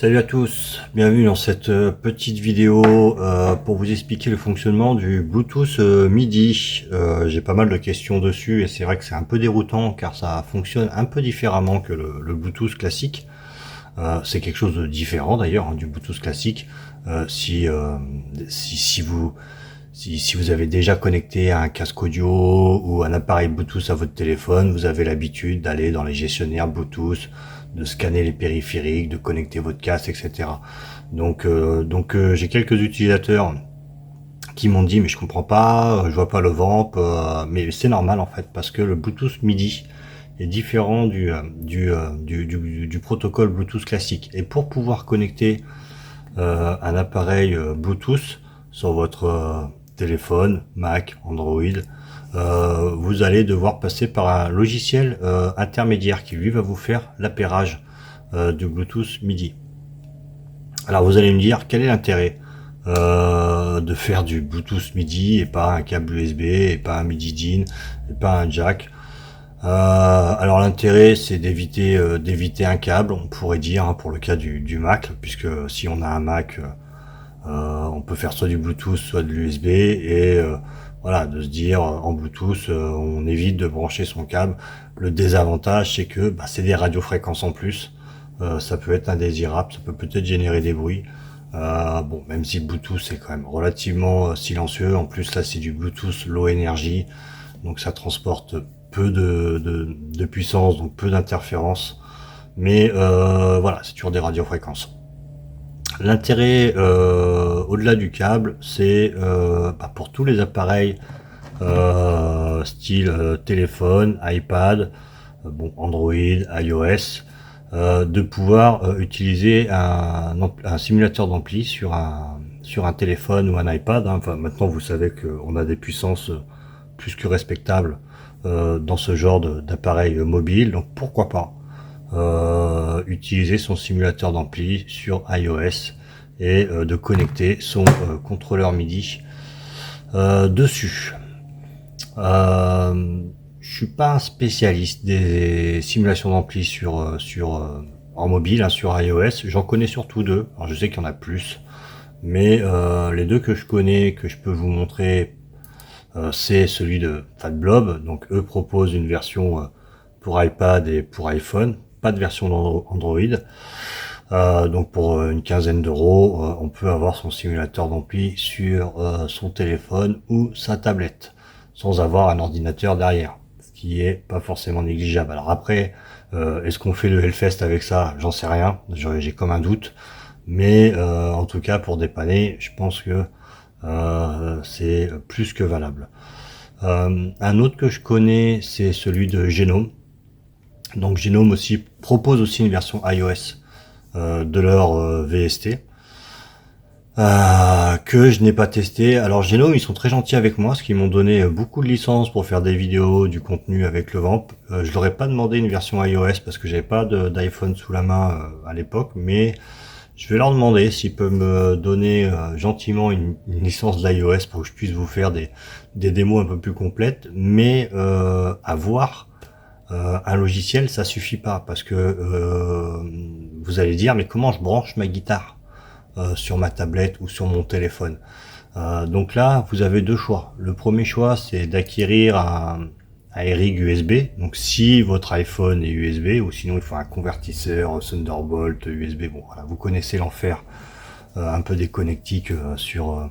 Salut à tous, bienvenue dans cette petite vidéo pour vous expliquer le fonctionnement du Bluetooth MIDI. J'ai pas mal de questions dessus et c'est vrai que c'est un peu déroutant car ça fonctionne un peu différemment que le Bluetooth classique. C'est quelque chose de différent d'ailleurs du Bluetooth classique. Si vous avez déjà connecté un casque audio ou un appareil Bluetooth à votre téléphone, vous avez l'habitude d'aller dans les gestionnaires Bluetooth, de scanner les périphériques, de connecter votre casque, etc. J'ai quelques utilisateurs qui m'ont dit mais je comprends pas, je vois pas le vamp, mais c'est normal en fait parce que le Bluetooth MIDI est différent du protocole Bluetooth classique. Et pour pouvoir connecter un appareil Bluetooth sur votre téléphone, Mac, Android, vous allez devoir passer par un logiciel intermédiaire qui lui va vous faire l'appairage du Bluetooth MIDI. Alors vous allez me dire quel est l'intérêt de faire du Bluetooth MIDI et pas un câble USB et pas un MIDI DIN et pas un jack. Alors l'intérêt c'est d'éviter un câble, on pourrait dire pour le cas du Mac, puisque si on a un Mac, on peut faire soit du Bluetooth soit de l'USB et voilà, de se dire en Bluetooth on évite de brancher son câble. Le désavantage c'est que c'est des radiofréquences en plus, ça peut être indésirable, ça peut peut-être générer des bruits. Bon, même si le Bluetooth c'est quand même relativement silencieux, en plus là c'est du Bluetooth low energy, donc ça transporte peu de puissance, donc peu d'interférences, mais voilà, c'est toujours des radiofréquences. L'intérêt au-delà du câble, c'est pour tous les appareils style téléphone, iPad, Android, iOS, de pouvoir utiliser un simulateur d'ampli sur un téléphone ou un iPad. Enfin, maintenant, vous savez qu'on a des puissances plus que respectables dans ce genre d'appareil mobile. Donc, pourquoi pas utiliser son simulateur d'ampli sur iOS et de connecter son contrôleur MIDI dessus. Je suis pas un spécialiste des simulations d'ampli en mobile, sur iOS. J'en connais surtout deux. Alors je sais qu'il y en a plus, mais les deux que je connais, que je peux vous montrer, c'est celui de FatBlob. Donc eux proposent une version pour iPad et pour iPhone, pas de version d'Android. Donc pour une quinzaine d'euros, on peut avoir son simulateur d'ampli sur son téléphone ou sa tablette, sans avoir un ordinateur derrière, ce qui est pas forcément négligeable. Alors après, est-ce qu'on fait le Hellfest avec ça? J'en sais rien, j'ai comme un doute, mais en tout cas pour dépanner, je pense que c'est plus que valable. Un autre que je connais, c'est celui de Genome. Donc Genome aussi propose aussi une version iOS de leur VST que je n'ai pas testé. Alors Genome, ils sont très gentils avec moi, parce qu'ils m'ont donné beaucoup de licences pour faire des vidéos, du contenu avec le Vamp. Je leur ai pas demandé une version iOS parce que j'avais pas d'iPhone sous la main à l'époque, mais je vais leur demander s'ils peuvent me donner gentiment une licence d'iOS pour que je puisse vous faire des démos un peu plus complètes, mais avoir un logiciel, ça suffit pas, parce que vous allez dire mais comment je branche ma guitare sur ma tablette ou sur mon téléphone? Donc là, vous avez deux choix. Le premier choix, c'est d'acquérir un rig USB. Donc si votre iPhone est USB, ou sinon il faut un convertisseur Thunderbolt USB. Bon, voilà, vous connaissez l'enfer un peu des connectiques sur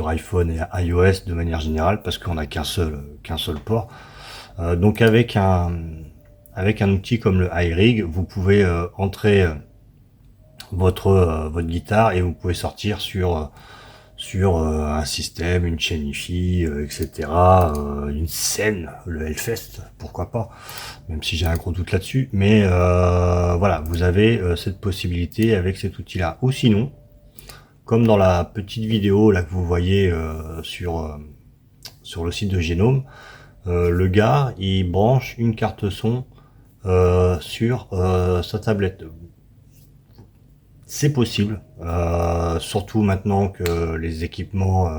iPhone et iOS de manière générale, parce qu'on n'a qu'un seul port. Donc avec un outil comme le iRig, vous pouvez entrer votre guitare et vous pouvez sortir sur un système, une chaîne hi-fi, etc. Une scène, le Hellfest, pourquoi pas, même si j'ai un gros doute là-dessus. Mais voilà, vous avez cette possibilité avec cet outil-là. Ou sinon, comme dans la petite vidéo là que vous voyez sur le site de Genome, le gars il branche une carte son sur sa tablette. C'est possible, surtout maintenant que les équipements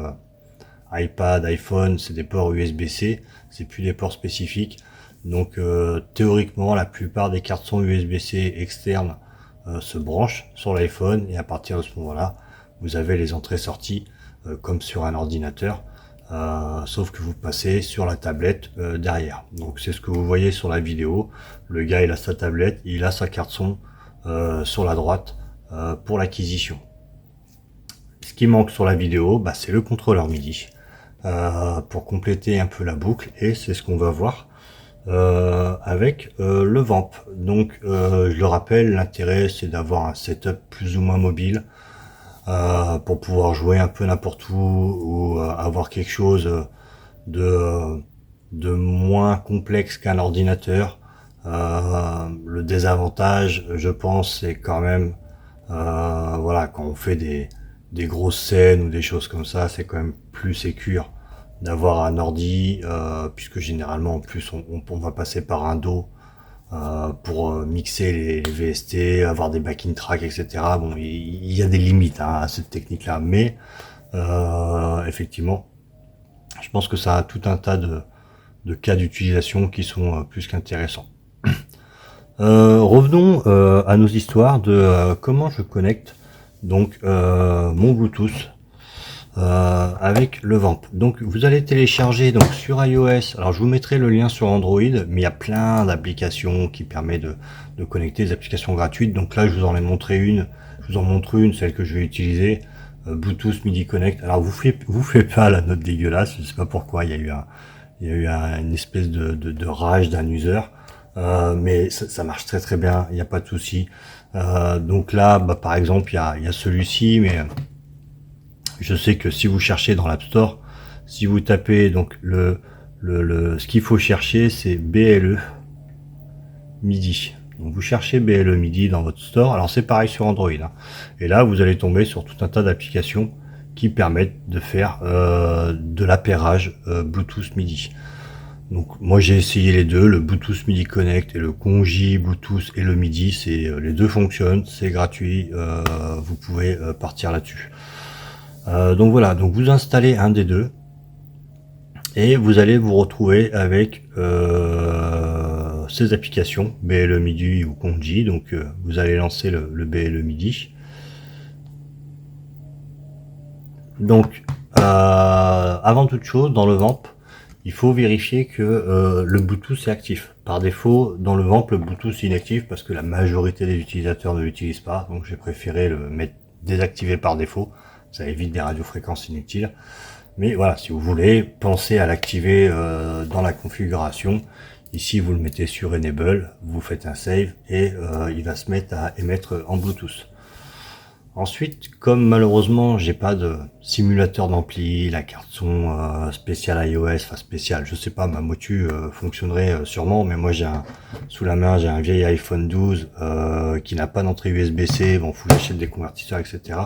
iPad, iPhone, c'est des ports USB-C, c'est plus des ports spécifiques. Donc théoriquement, la plupart des cartes son USB-C externes se branche sur l'iPhone et à partir de ce moment-là, vous avez les entrées-sorties comme sur un ordinateur, sauf que vous passez sur la tablette derrière. Donc c'est ce que vous voyez sur la vidéo. Le gars il a sa tablette, il a sa carte son sur la droite pour l'acquisition. Ce qui manque sur la vidéo, bah, c'est le contrôleur MIDI pour compléter un peu la boucle, et c'est ce qu'on va voir avec le Vamp. Donc je le rappelle, l'intérêt c'est d'avoir un setup plus ou moins mobile pour pouvoir jouer un peu n'importe où ou avoir quelque chose de moins complexe qu'un ordinateur. Le désavantage, je pense, c'est quand même voilà, quand on fait des grosses scènes ou des choses comme ça, c'est quand même plus sécure d'avoir un ordi, puisque généralement en plus on va passer par un dos pour mixer les VST, avoir des backing tracks, etc. Bon, il y a des limites à cette technique-là, mais effectivement, je pense que ça a tout un tas de cas d'utilisation qui sont plus qu'intéressants. Revenons à nos histoires de comment je connecte donc mon Bluetooth avec le Vamp. Donc vous allez télécharger donc sur iOS, alors je vous mettrai le lien sur Android, mais il y a plein d'applications qui permettent de connecter, des applications gratuites. Donc là je vous en ai montré une, je vous en montre une, celle que je vais utiliser, Bluetooth MIDI Connect. Alors vous faites pas la note dégueulasse, je sais pas pourquoi, il y a eu une espèce de rage d'un user, mais ça marche très très bien, il n'y a pas de souci. Donc là, bah, par exemple, il y a celui-ci, mais je sais que si vous cherchez dans l'App Store, si vous tapez donc ce qu'il faut chercher, c'est BLE MIDI. Donc vous cherchez BLE MIDI dans votre store. Alors c'est pareil sur Android, hein. Et là vous allez tomber sur tout un tas d'applications qui permettent de faire de l'appairage Bluetooth MIDI. Donc moi j'ai essayé les deux, le Bluetooth MIDI Connect et le Conji Bluetooth et le MIDI, les deux fonctionnent, c'est gratuit, vous pouvez partir là-dessus. Donc voilà, donc vous installez un des deux et vous allez vous retrouver avec ces applications BLE MIDI ou Conji. Donc vous allez lancer le BLE MIDI. Donc avant toute chose, dans le Vamp, il faut vérifier que le Bluetooth est actif. Par défaut, dans le Vamp, le Bluetooth est inactif parce que la majorité des utilisateurs ne l'utilisent pas. Donc j'ai préféré le mettre désactivé par défaut. Ça évite des radiofréquences inutiles. Mais voilà, si vous voulez, pensez à l'activer dans la configuration. Ici, vous le mettez sur Enable, vous faites un save et il va se mettre à émettre en Bluetooth. Ensuite, comme malheureusement, j'ai pas de simulateur d'ampli, la carte son spéciale iOS, enfin spéciale, je sais pas, ma Motu fonctionnerait sûrement, mais moi sous la main, j'ai un vieil iPhone 12 qui n'a pas d'entrée USB-C, bon, faut que j'achète des convertisseurs, etc.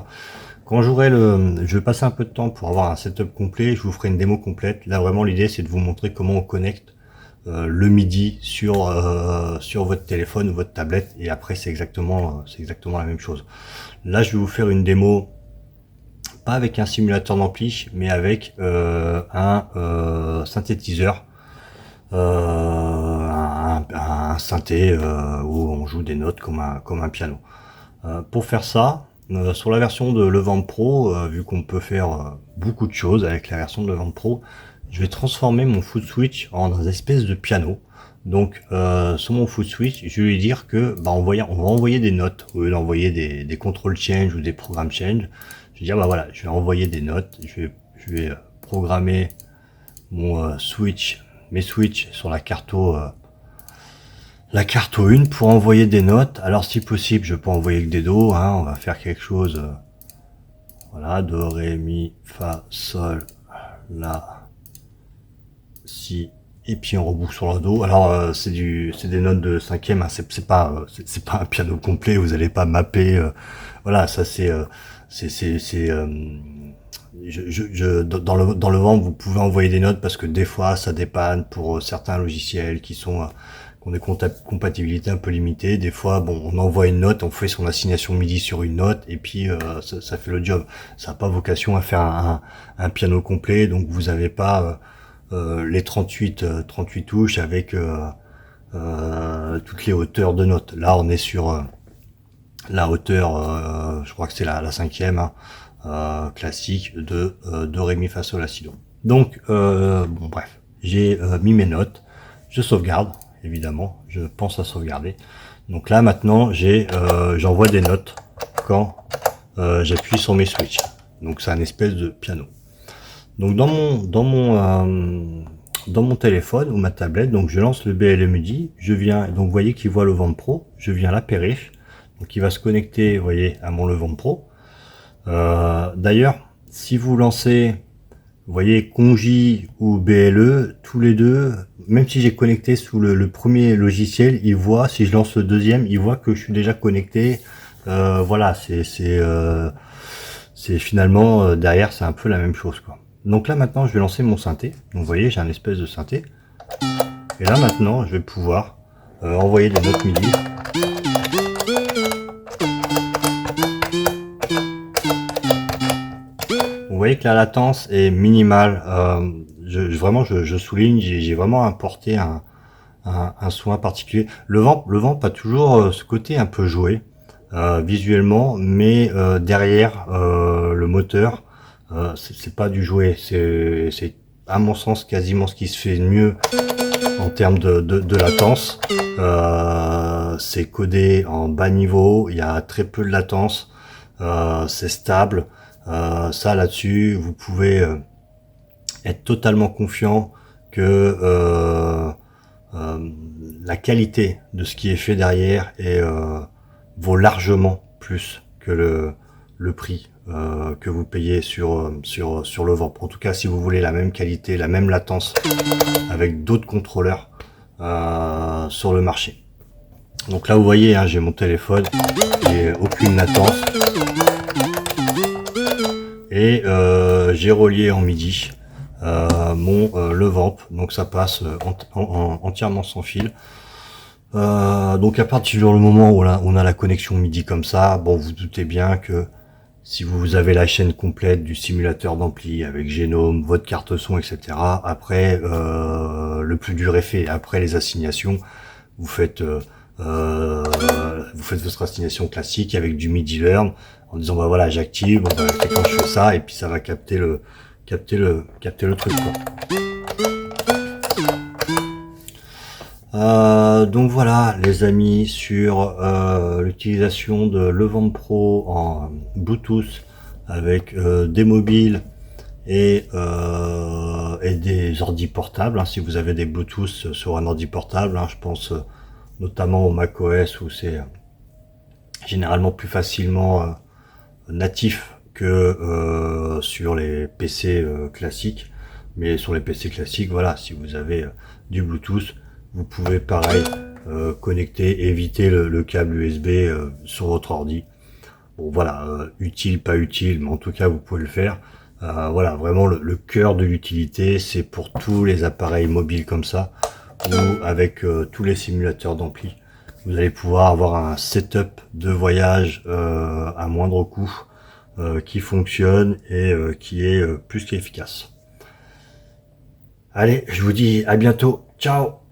Quand je vais passer un peu de temps pour avoir un setup complet, je vous ferai une démo complète. Là vraiment l'idée c'est de vous montrer comment on connecte le MIDI sur votre téléphone ou votre tablette, et après c'est exactement la même chose. Là je vais vous faire une démo pas avec un simulateur d'ampli, mais avec un synthétiseur, un synthé où on joue des notes comme un piano. Pour faire ça, sur la version de Levant Pro, vu qu'on peut faire beaucoup de choses avec la version de Levant Pro, je vais transformer mon foot switch en un espèce de piano. Donc sur mon foot switch, je vais lui dire que bah, on va envoyer des notes au lieu d'envoyer des control change ou des programme change. Je vais dire bah voilà, je vais envoyer des notes, je vais programmer mon mes switches sur la carte au 1 pour envoyer des notes. Alors si possible, je peux envoyer que des do, hein, on va faire quelque chose, voilà, do, ré, mi, fa, sol, la, si, et puis on reboucle sur la do. Alors c'est des notes de cinquième, hein, c'est pas un piano complet, vous allez pas mapper, voilà, ça dans le Vamp, vous pouvez envoyer des notes parce que des fois ça dépanne pour certains logiciels qui ont des compatibilités un peu limitées. Des fois, bon, on envoie une note, on fait son assignation MIDI sur une note et puis ça fait le job. Ça n'a pas vocation à faire un piano complet, donc vous n'avez pas les 38 touches avec toutes les hauteurs de notes. Là, on est sur la hauteur, je crois que c'est la cinquième, hein, classique de do, ré, mi, fa, sol, la, si, do. Donc, bon, bref, j'ai mis mes notes, je sauvegarde, évidemment, je pense à sauvegarder. Donc là, maintenant, j'envoie des notes quand j'appuie sur mes switches. Donc c'est un espèce de piano. Donc dans mon téléphone ou ma tablette, donc je lance le BLE MIDI, je viens, donc vous voyez qu'il voit le Vamp Pro, je viens la périph, donc il va se connecter, vous voyez, à mon Vamp Pro. D'ailleurs, si vous lancez, vous voyez, Conji ou BLE, tous les deux, même si j'ai connecté sous le premier logiciel, il voit, si je lance le deuxième, il voit que je suis déjà connecté. Voilà, c'est finalement, derrière, c'est un peu la même chose, quoi. Donc là, maintenant, je vais lancer mon synthé. Donc vous voyez, j'ai un espèce de synthé. Et là, maintenant, je vais pouvoir envoyer des notes MIDI. Vous voyez que la latence est minimale. Vraiment, je souligne, j'ai vraiment apporté un soin particulier. Le vent a toujours ce côté un peu joué visuellement, mais derrière le moteur, c'est pas du jouet. C'est à mon sens quasiment ce qui se fait de mieux en termes de latence. C'est codé en bas niveau, il y a très peu de latence, c'est stable. Ça là-dessus, vous pouvez être totalement confiant que la qualité de ce qui est fait derrière vaut largement plus que le prix que vous payez sur le Vamp. En tout cas, si vous voulez la même qualité, la même latence avec d'autres contrôleurs sur le marché. Donc là, vous voyez, hein, j'ai mon téléphone, j'ai aucune latence. Et j'ai relié en MIDI le Vamp, donc ça passe entièrement sans fil. Donc à partir du moment où on a la connexion MIDI comme ça, bon, vous doutez bien que si vous avez la chaîne complète du simulateur d'ampli avec Genome, votre carte son, etc. Après, le plus dur est fait. Après les assignations, vous faites votre assignation classique avec du MIDI Learn en disant bah voilà, j'active, bon, bah, quand je fais ça, et puis ça va capter le truc, quoi. Donc voilà les amis, sur l'utilisation de Vamp Pro en Bluetooth avec des mobiles et des ordi portables, hein, si vous avez des Bluetooth sur un ordi portable, hein, je pense notamment au macOS où c'est généralement plus facilement natif que sur les PC classiques. Mais sur les PC classiques, voilà, si vous avez du Bluetooth, vous pouvez pareil connecter, éviter le câble USB sur votre ordi. Bon voilà, utile, pas utile, mais en tout cas vous pouvez le faire. Voilà, vraiment le cœur de l'utilité, c'est pour tous les appareils mobiles comme ça, ou avec tous les simulateurs d'ampli. Vous allez pouvoir avoir un setup de voyage à moindre coût qui fonctionne et qui est plus qu'efficace. Allez, je vous dis à bientôt. Ciao!